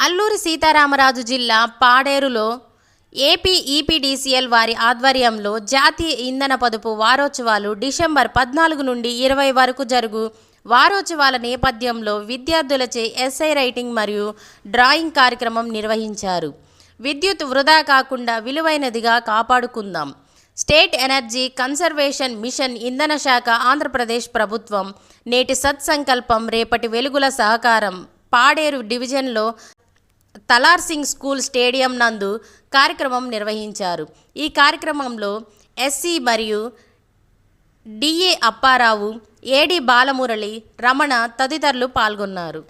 అల్లూరి సీతారామరాజు జిల్లా పాడేరులో AP EPDCL వారి ఆధ్వర్యంలో జాతీయ ఇంధన పొదుపు వారోత్సవాలు డిసెంబర్ 14 నుండి 20 వరకు జరుగు వారోత్సవాల నేపథ్యంలో విద్యార్థులచే ఎస్ఐ రైటింగ్ మరియు డ్రాయింగ్ కార్యక్రమం నిర్వహించారు. విద్యుత్ వృధా కాకుండా విలువైనదిగా కాపాడుకుందాం. స్టేట్ ఎనర్జీ కన్సర్వేషన్ మిషన్ ఇంధన శాఖ ఆంధ్రప్రదేశ్ ప్రభుత్వం నేటి సత్సంకల్పం రేపటి వెలుగుల సహకారం పాడేరు డివిజన్లో తలార్సింగ్ స్కూల్ స్టేడియం నందు కార్యక్రమం నిర్వహించారు. ఈ కార్యక్రమంలో ఎస్సీ మరియు డిఏ అప్పారావు, ఏడి బాలమురళి, రమణ తదితరులు పాల్గొన్నారు.